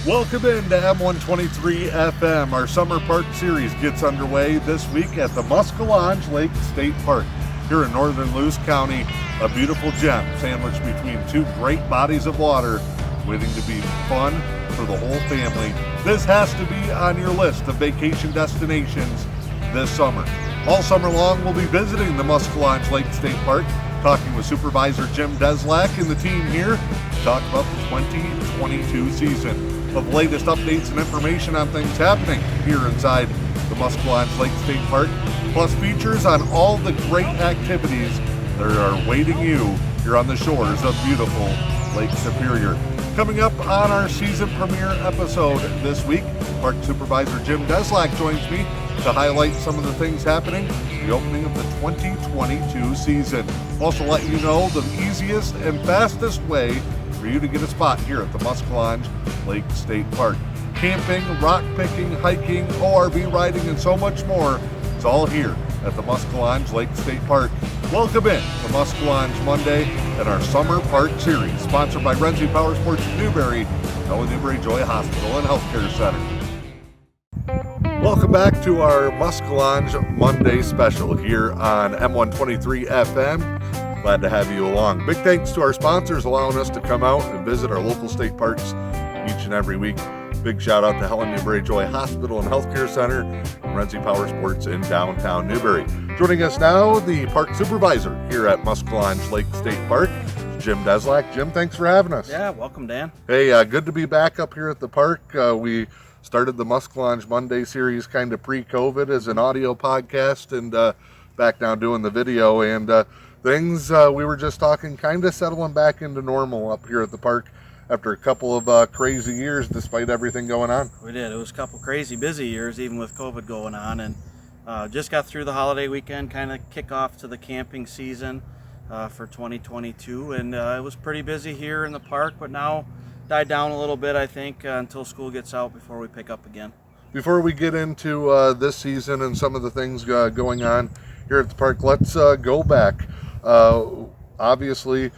Welcome into M123 FM. Our Summer Park Series gets underway this week at the Muskallonge Lake State Park here in northern Lewis County. A beautiful gem sandwiched between two great bodies of water, waiting to be fun for the whole family. This has to be on your list of vacation destinations this summer. All summer long, we'll be visiting the Muskallonge Lake State Park, talking with Supervisor Jim Dzelak and the team here to talk about the 2022 season. Of the latest updates and information on things happening here inside the Muskallonge Lake State Park, plus features on all the great activities that are awaiting you here on the shores of beautiful Lake Superior. Coming up on our season premiere episode this week, Park Supervisor Jim Dzelak joins me to highlight some of the things happening the opening of the 2022 season. Also let you know the easiest and fastest way for you to get a spot here at the Muskallonge Lake State Park. Camping, rock picking, hiking, ORV riding, and so much more. It's all here at the Muskallonge Lake State Park. Welcome in to Muskallonge Monday and our Summer Park Series, sponsored by Renze Power Sports in Newberry, Helen Newberry Joy Hospital and Healthcare Center. Welcome back to our Muskallonge Monday special here on M123 FM. Glad to have you along. Big thanks to our sponsors allowing us to come out and visit our local state parks each and every week. Big shout out to Helen Newberry Joy Hospital and Healthcare Center and Renze Power Sports in downtown Newberry. Joining us now, the Park Supervisor here at Muskallonge Lake State Park, Jim Dzelak. Jim, thanks for having us. Yeah, welcome, Dan. Hey, good to be back up here at the park. We started the Muskallonge Monday series kind of pre-COVID as an audio podcast, and back now doing the video, and things we were just talking kind of settling back into normal up here at the park after a couple of crazy years despite everything going on. We did. It was a couple crazy busy years even with COVID going on, and just got through the holiday weekend, kind of kick off to the camping season for 2022, and it was pretty busy here in the park, but now died down a little bit, I think, until school gets out before we pick up again. Before we get into this season and some of the things going on here at the park, let's go back. Obviously,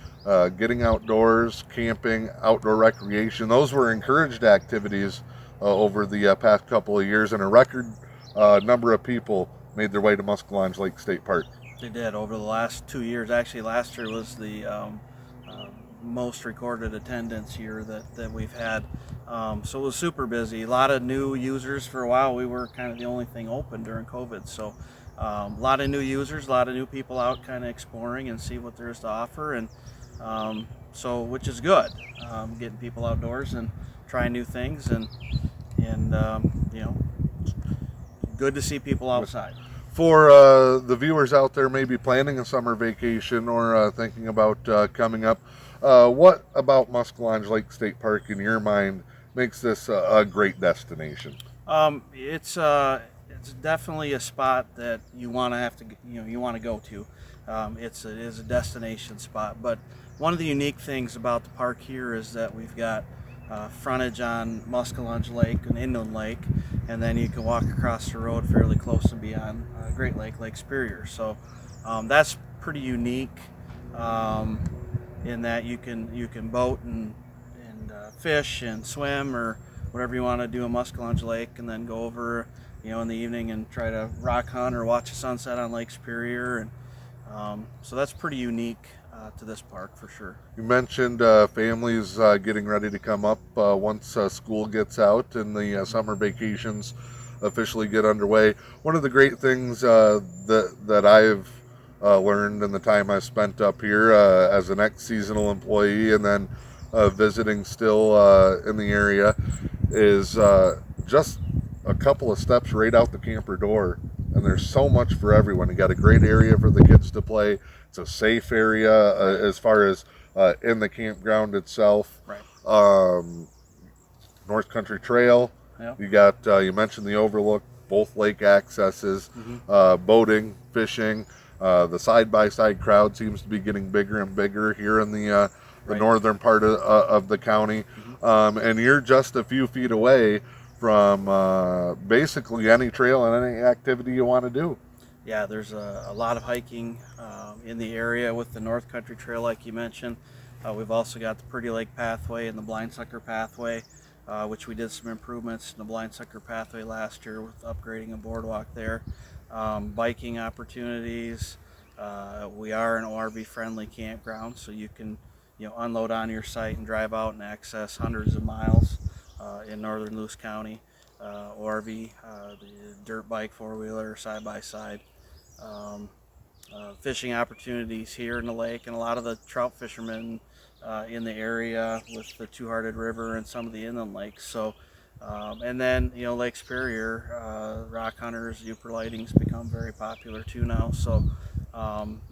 getting outdoors, camping, outdoor recreation, those were encouraged activities over the past couple of years, and a record number of people made their way to Muskallonge Lake State Park. They did over the last 2 years. Actually, last year was the most recorded attendance year that we've had. So it was super busy. A lot of new users. For a while, we were kind of the only thing open during COVID. So a lot of new users, a lot of new people out kind of exploring and see what there is to offer, and so which is good, getting people outdoors and trying new things, and you know, good to see people outside. For the viewers out there maybe planning a summer vacation or thinking about coming up, what about Muskallonge Lake State Park in your mind makes this a great destination? It's definitely a spot that you want to go to. It is a destination spot, but one of the unique things about the park here is that we've got frontage on Muskallonge Lake, an inland lake, and then you can walk across the road fairly close and beyond Great Lake, Lake Superior. So that's pretty unique in that you can boat and fish and swim or whatever you want to do in Muskallonge Lake, and then go over in the evening and try to rock hunt or watch a sunset on Lake Superior, and so that's pretty unique to this park for sure. You mentioned families getting ready to come up once school gets out and the summer vacations officially get underway. One of the great things that I've learned in the time I've spent up here as an ex-seasonal employee and then visiting still in the area is just a couple of steps right out the camper door, and there's so much for everyone. You got a great area for the kids to play. It's a safe area as far as in the campground itself. Right. North Country Trail. Yep. You got you mentioned the overlook, both lake accesses, boating, fishing. The side-by-side crowd seems to be getting bigger and bigger here in the right. northern part of the county, and you're just a few feet away from basically any trail and any activity you want to do. Yeah, there's a lot of hiking in the area with the North Country Trail, like you mentioned. We've also got the Pretty Lake Pathway and the Blind Sucker Pathway. which we did some improvements in the blind sucker pathway last year with upgrading a boardwalk there. Biking opportunities. We are an ORV friendly campground, so you can unload on your site and drive out and access hundreds of miles in northern Lewis County. ORV, the dirt bike, four-wheeler, side-by-side. Fishing opportunities here in the lake, and a lot of the trout fishermen in the area with the Two-Hearted River and some of the inland lakes. So, and then Lake Superior, rock hunters, Uper lighting's become very popular too now. So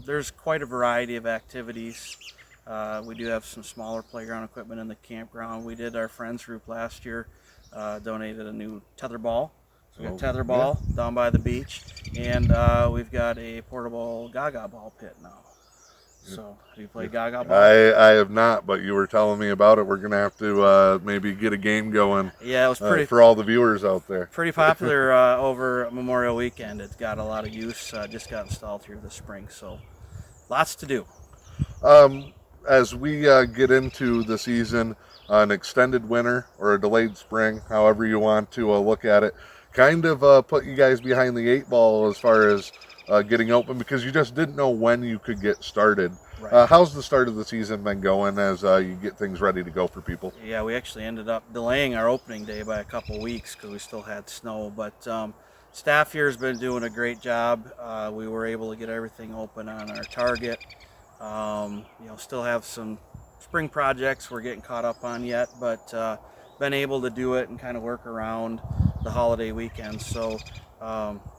there's quite a variety of activities. We do have some smaller playground equipment in the campground. We did our friends group last year, donated a new tetherball. So we got tetherball down by the beach, and we've got a portable Gaga ball pit now. So, have you played Gaga ball? I have not, but you were telling me about it. We're going to have to maybe get a game going. Yeah, it was pretty for all the viewers out there. Pretty popular over Memorial Weekend. It's got a lot of use. Just got installed here this spring, so lots to do. As we get into the season, an extended winter or a delayed spring, however you want to look at it, kind of put you guys behind the 8 ball as far as getting open, because you just didn't know when you could get started. Right. How's the start of the season been going as you get things ready to go for people? Yeah, we actually ended up delaying our opening day by a couple weeks because we still had snow, but staff here has been doing a great job. We were able to get everything open on our target. Still have some spring projects we're getting caught up on yet, but been able to do it and kind of work around the holiday weekend. So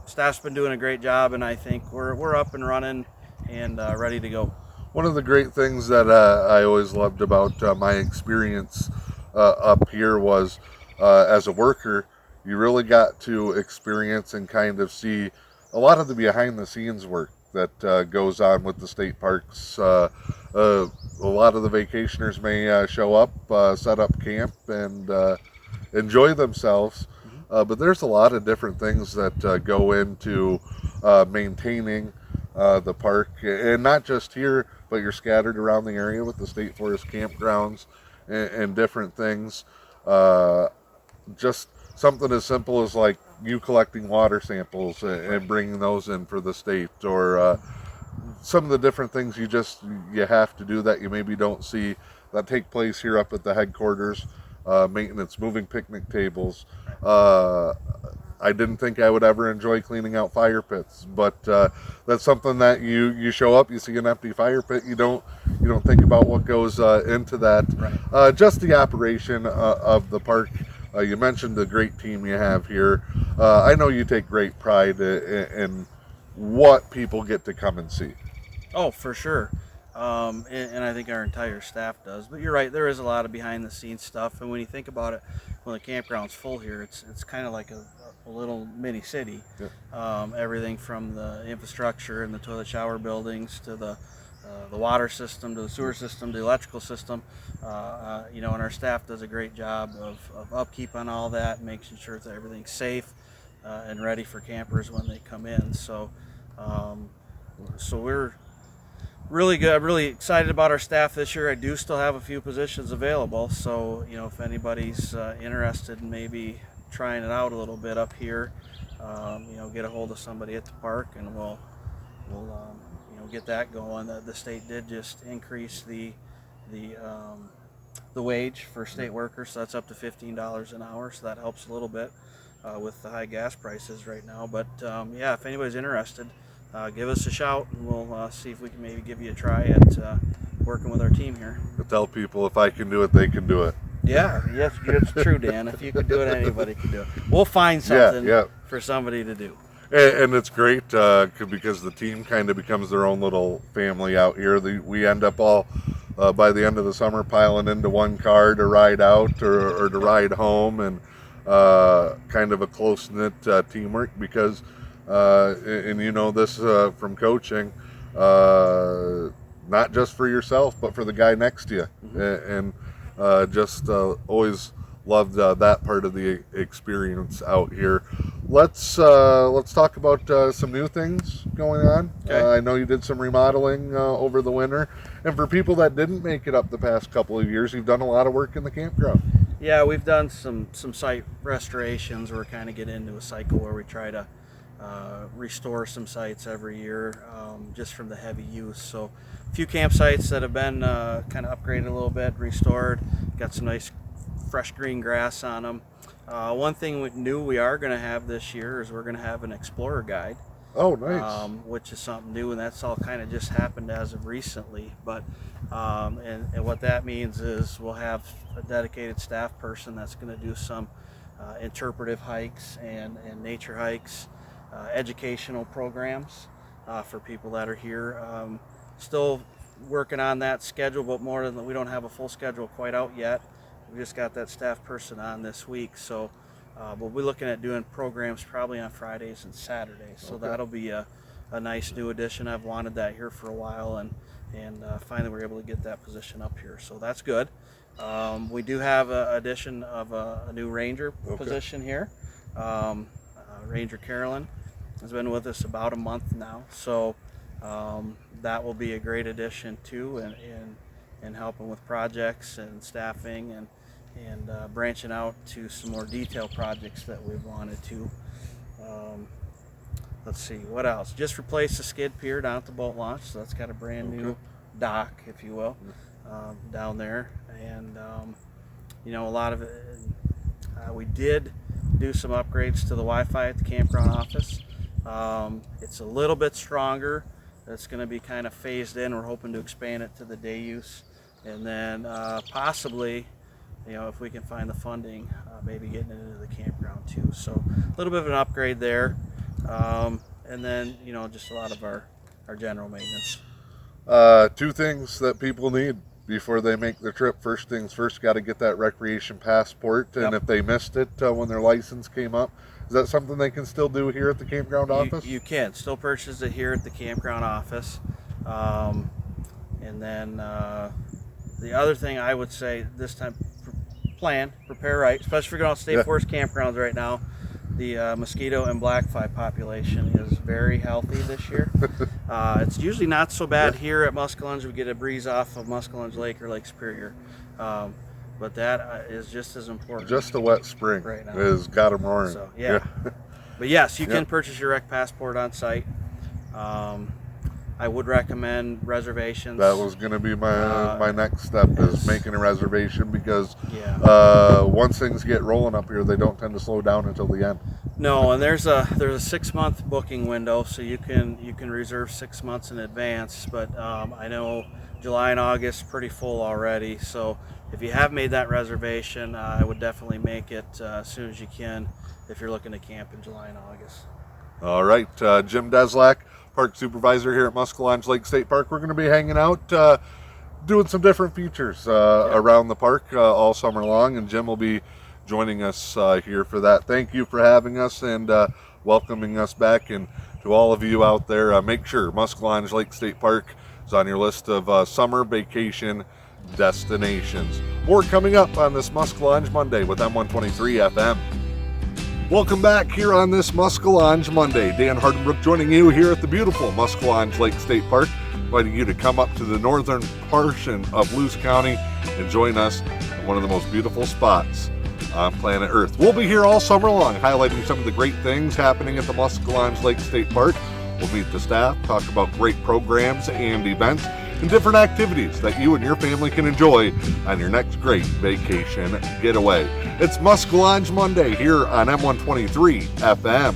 staff's been doing a great job, and I think we're up and running and ready to go. One of the great things that I always loved about my experience up here was as a worker, you really got to experience and kind of see a lot of the behind the scenes work that goes on with the state parks. A lot of the vacationers may show up, set up camp, and enjoy themselves. But there's a lot of different things that go into maintaining the park, and not just here, but you're scattered around the area with the state forest campgrounds and different things. Just something as simple as like you collecting water samples and bringing those in for the state, or some of the different things you have to do that you maybe don't see that take place here up at the headquarters. Maintenance, moving picnic tables. I didn't think I would ever enjoy cleaning out fire pits, but that's something that you show up, you see an empty fire pit, you don't think about what goes into that. Right. Just the operation of the park. You mentioned the great team you have here. I know you take great pride in what people get to come and see. Oh, for sure. And I think our entire staff does. But you're right, there is a lot of behind the scenes stuff. And when you think about it, when the campground's full here, it's kind of like a little mini city. Yeah. Everything from the infrastructure and the toilet shower buildings to the water system, to the sewer system, to the electrical system, and our staff does a great job of upkeep on all that and making sure that everything's safe and ready for campers when they come in. So we're really good. Really excited about our staff this year. I do still have a few positions available, so if anybody's interested in maybe trying it out a little bit up here, get a hold of somebody at the park, and we'll get that going. The state did just increase the wage for state workers, so that's up to $15 an hour, so that helps a little bit with the high gas prices right now. But if anybody's interested, give us a shout, and we'll see if we can maybe give you a try at working with our team here. I tell people, if I can do it, they can do it. Yeah, yes, it's true, Dan. If you can do it, anybody can do it. We'll find something for somebody to do. And it's great because the team kind of becomes their own little family out here. We end up all, by the end of the summer, piling into one car to ride out or to ride home, and kind of a close-knit teamwork because, and this from coaching, not just for yourself, but for the guy next to you. Mm-hmm. And just always loved that part of the experience out here. Let's talk about some new things going on. Okay. I know you did some remodeling over the winter, and for people that didn't make it up the past couple of years, you've done a lot of work in the campground. Yeah, we've done some site restorations. We're kind of getting into a cycle where we try to restore some sites every year, just from the heavy use. So a few campsites that have been kind of upgraded a little bit, restored, got some nice fresh green grass on them. One thing new we are going to have this year is we're going to have an explorer guide. Oh, nice. Which is something new, and that's all kind of just happened as of recently. But and what that means is we'll have a dedicated staff person that's going to do some interpretive hikes and nature hikes, educational programs for people that are here. Still working on that schedule, but more than we don't have a full schedule quite out yet. We just got that staff person on this week, so we'll be looking at doing programs probably on Fridays and Saturdays. So that'll be a nice new addition. I've wanted that here for a while, and finally we're able to get that position up here. So that's good. We do have an addition of a new ranger position here. Ranger Carolyn has been with us about a month now, so that will be a great addition too, and helping with projects and staffing and branching out to some more detailed projects that we've wanted to. Let's see, what else? Just replaced the skid pier down at the boat launch, so that's got a brand new dock, if you will, down there. And you know, a lot of it, we did do some upgrades to the Wi-Fi at the campground office. It's a little bit stronger. It's going to be kind of phased in. We're hoping to expand it to the day use, and then possibly, you know, if we can find the funding, maybe getting it into the campground too. So a little bit of an upgrade there, and then, you know, just a lot of our general maintenance. Two things that people need before they make the trip. First things first, got to get that recreation passport, and if they missed it when their license came up, is that something they can still do here at the campground office? You can still purchase it here at the campground office. And then the other thing I would say this time, prepare right, especially if you're going to state forest campgrounds right now. The mosquito and blackfly population is very healthy this year. It's usually not so bad here at Muskallonge. We get a breeze off of Muskallonge Lake or Lake Superior. But that is just as important. Just a wet spring right now has got them roaring. So, but yes, you can purchase your rec passport on site. I would recommend reservations. That was going to be my next step, is making a reservation, because once things get rolling up here, they don't tend to slow down until the end. No, and there's a 6-month booking window, so you can reserve 6 months in advance. But I know July and August pretty full already. So if you have made that reservation, I would definitely make it as soon as you can if you're looking to camp in July and August. All right, Jim Dzelak, Park Supervisor here at Muskallonge Lake State Park. We're going to be hanging out, doing some different features around the park all summer long, and Jim will be joining us here for that. Thank you for having us and welcoming us back. And to all of you out there, make sure Muskallonge Lake State Park is on your list of summer vacation destinations. More coming up on this Muskallonge Monday with M123 FM. Welcome back here on this Muskallonge Monday. Dan Hardenbrook joining you here at the beautiful Muskallonge Lake State Park, inviting you to come up to the northern portion of Lewis County and join us in one of the most beautiful spots on planet Earth. We'll be here all summer long, highlighting some of the great things happening at the Muskallonge Lake State Park. We'll meet the staff, talk about great programs and events, and different activities that you and your family can enjoy on your next great vacation getaway. It's Muskallonge Monday here on M123 FM.